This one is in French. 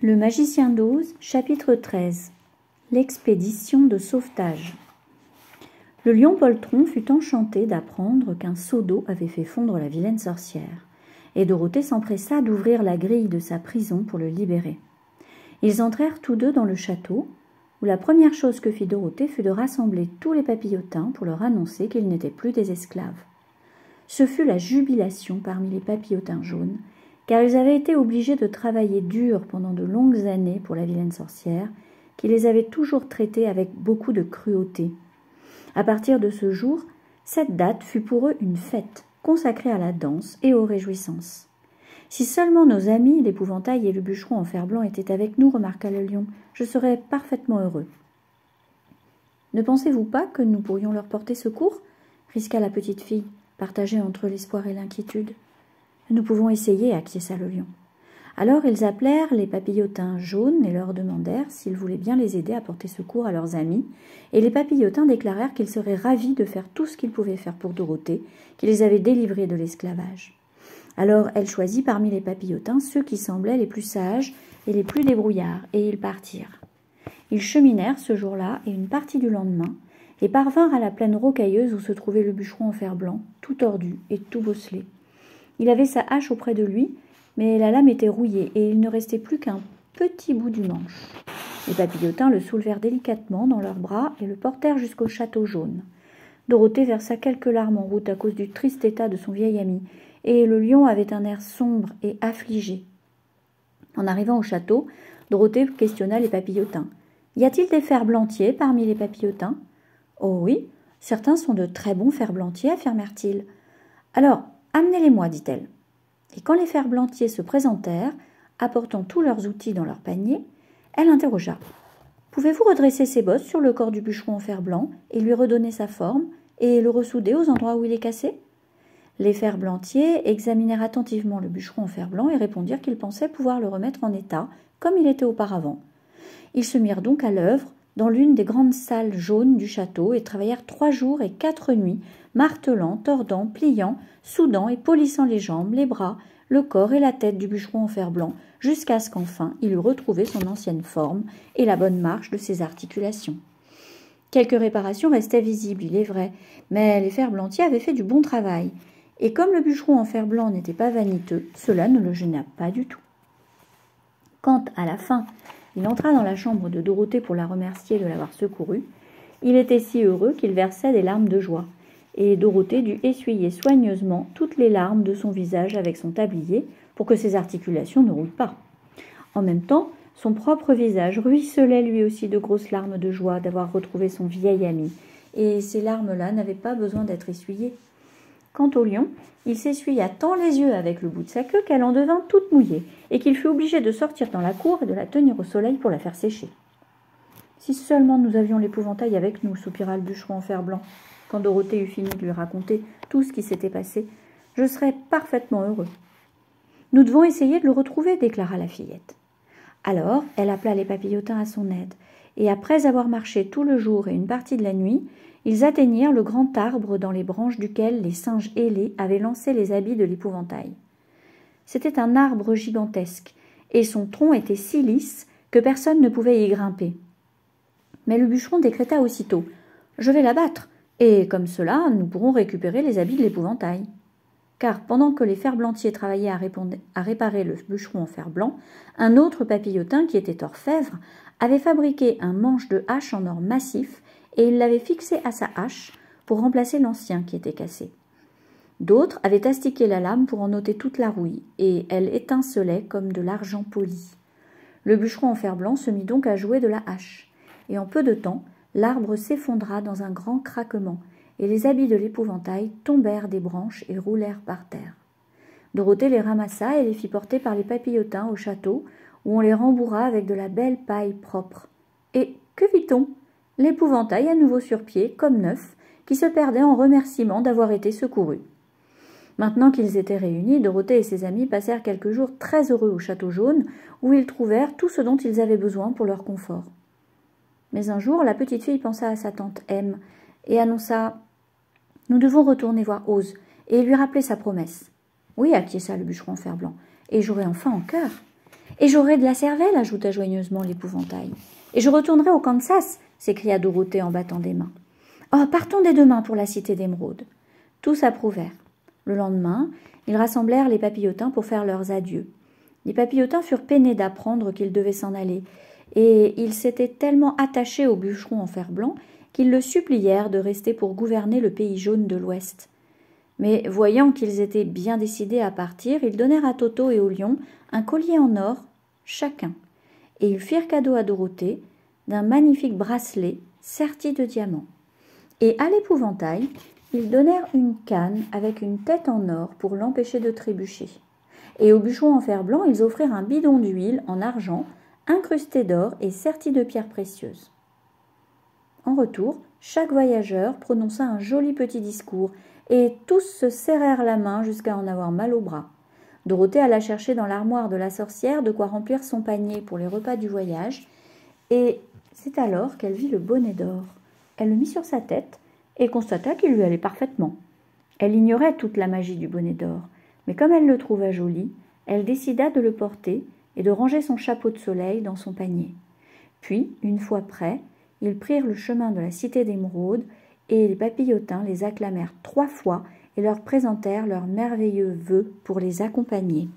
Le magicien d'Oz, chapitre 13. L'expédition de sauvetage. Le lion poltron fut enchanté d'apprendre qu'un seau d'eau avait fait fondre la vilaine sorcière, et Dorothée s'empressa d'ouvrir la grille de sa prison pour le libérer. Ils entrèrent tous deux dans le château, où la première chose que fit Dorothée fut de rassembler tous les papillotins pour leur annoncer qu'ils n'étaient plus des esclaves. Ce fut la jubilation parmi les papillotins jaunes, car ils avaient été obligés de travailler dur pendant de longues années pour la vilaine sorcière, qui les avait toujours traités avec beaucoup de cruauté. À partir de ce jour, cette date fut pour eux une fête, consacrée à la danse et aux réjouissances. « Si seulement nos amis, l'épouvantail et le bûcheron en fer-blanc étaient avec nous, remarqua le lion, je serais parfaitement heureux. »« Ne pensez-vous pas que nous pourrions leur porter secours ?» risqua la petite fille, partagée entre l'espoir et l'inquiétude. « Nous pouvons essayer, » acquiesça le lion. Alors ils appelèrent les papillotins jaunes et leur demandèrent s'ils voulaient bien les aider à porter secours à leurs amis, et les papillotins déclarèrent qu'ils seraient ravis de faire tout ce qu'ils pouvaient faire pour Dorothée, qui les avait délivrés de l'esclavage. Alors elle choisit parmi les papillotins ceux qui semblaient les plus sages et les plus débrouillards, et ils partirent. Ils cheminèrent ce jour-là et une partie du lendemain, et parvinrent à la plaine rocailleuse où se trouvait le bûcheron en fer blanc, tout tordu et tout bosselé. Il avait sa hache auprès de lui, mais la lame était rouillée et il ne restait plus qu'un petit bout du manche. Les papillotins le soulevèrent délicatement dans leurs bras et le portèrent jusqu'au château jaune. Dorothée versa quelques larmes en route à cause du triste état de son vieil ami, et le lion avait un air sombre et affligé. En arrivant au château, Dorothée questionna les papillotins. « Y a-t-il des ferblantiers parmi les papillotins ?»« Oh oui, certains sont de très bons ferblantiers, affirmèrent-ils. »« Alors, amenez-les-moi, dit-elle. Et quand les ferblantiers se présentèrent, apportant tous leurs outils dans leur panier, elle interrogea. « Pouvez-vous redresser ces bosses sur le corps du bûcheron en fer blanc et lui redonner sa forme et le ressouder aux endroits où il est cassé ?» Les ferblantiers examinèrent attentivement le bûcheron en fer blanc et répondirent qu'ils pensaient pouvoir le remettre en état comme il était auparavant. Ils se mirent donc à l'œuvre dans l'une des grandes salles jaunes du château et travaillèrent 3 jours et 4 nuits, martelant, tordant, pliant, soudant et polissant les jambes, les bras, le corps et la tête du bûcheron en fer blanc, jusqu'à ce qu'enfin il eût retrouvé son ancienne forme et la bonne marche de ses articulations. Quelques réparations restaient visibles, il est vrai, mais les ferblantiers avaient fait du bon travail, et comme le bûcheron en fer blanc n'était pas vaniteux, cela ne le gêna pas du tout. Quand, à la fin, il entra dans la chambre de Dorothée pour la remercier de l'avoir secourue, il était si heureux qu'il versait des larmes de joie, et Dorothée dut essuyer soigneusement toutes les larmes de son visage avec son tablier pour que ses articulations ne roulent pas. En même temps, son propre visage ruisselait lui aussi de grosses larmes de joie d'avoir retrouvé son vieil ami, et ces larmes-là n'avaient pas besoin d'être essuyées. Quant au lion, il s'essuya tant les yeux avec le bout de sa queue qu'elle en devint toute mouillée, et qu'il fut obligé de sortir dans la cour et de la tenir au soleil pour la faire sécher. « Si seulement nous avions l'épouvantail avec nous, soupira le bûcheron en fer blanc. Quand Dorothée eut fini de lui raconter tout ce qui s'était passé, je serais parfaitement heureux. Nous devons essayer de le retrouver, déclara la fillette. Alors, elle appela les papillotins à son aide, et après avoir marché tout le jour et une partie de la nuit, ils atteignirent le grand arbre dans les branches duquel les singes ailés avaient lancé les habits de l'épouvantail. C'était un arbre gigantesque, et son tronc était si lisse que personne ne pouvait y grimper. Mais le bûcheron décréta aussitôt « Je vais l'abattre, et comme cela, nous pourrons récupérer les habits de l'épouvantail. » Car pendant que les ferblantiers travaillaient à réparer le bûcheron en fer blanc, un autre papillotin, qui était orfèvre, avait fabriqué un manche de hache en or massif et il l'avait fixé à sa hache pour remplacer l'ancien qui était cassé. D'autres avaient astiqué la lame pour en ôter toute la rouille, et elle étincelait comme de l'argent poli. Le bûcheron en fer blanc se mit donc à jouer de la hache, et en peu de temps, l'arbre s'effondra dans un grand craquement, et les habits de l'épouvantail tombèrent des branches et roulèrent par terre. Dorothée les ramassa et les fit porter par les papillotins au château, où on les rembourra avec de la belle paille propre. Et que vit-on? L'épouvantail à nouveau sur pied, comme neuf, qui se perdait en remerciements d'avoir été secouru. Maintenant qu'ils étaient réunis, Dorothée et ses amis passèrent quelques jours très heureux au château jaune, où ils trouvèrent tout ce dont ils avaient besoin pour leur confort. Mais un jour, la petite fille pensa à sa tante M et annonça « Nous devons retourner voir Oz et lui rappeler sa promesse. »« Oui, acquiesça le bûcheron en fer blanc, et j'aurai enfin en cœur. « Et j'aurai de la cervelle » ajouta joyeusement l'épouvantail. « Et je retournerai au Kansas » s'écria Dorothée en battant des mains. « Oh, partons dès demain pour la cité d'Émeraude. » Tous approuvèrent. Le lendemain, ils rassemblèrent les papillotins pour faire leurs adieux. Les papillotins furent peinés d'apprendre qu'ils devaient s'en aller, et ils s'étaient tellement attachés au bûcheron en fer blanc qu'ils le supplièrent de rester pour gouverner le pays jaune de l'Ouest. Mais voyant qu'ils étaient bien décidés à partir, ils donnèrent à Toto et au lion un collier en or chacun, et ils firent cadeau à Dorothée d'un magnifique bracelet serti de diamants. Et à l'épouvantail, ils donnèrent une canne avec une tête en or pour l'empêcher de trébucher. Et au bûcheron en fer blanc, ils offrirent un bidon d'huile en argent, incrusté d'or et serti de pierres précieuses. En retour, chaque voyageur prononça un joli petit discours, et tous se serrèrent la main jusqu'à en avoir mal au bras. Dorothée alla chercher dans l'armoire de la sorcière de quoi remplir son panier pour les repas du voyage, et c'est alors qu'elle vit le bonnet d'or. Elle le mit sur sa tête et constata qu'il lui allait parfaitement. Elle ignorait toute la magie du bonnet d'or, mais comme elle le trouva joli, elle décida de le porter et de ranger son chapeau de soleil dans son panier. Puis, une fois prêts, ils prirent le chemin de la cité d'Émeraude, et les papillotins les acclamèrent 3 fois et leur présentèrent leurs merveilleux vœux pour les accompagner.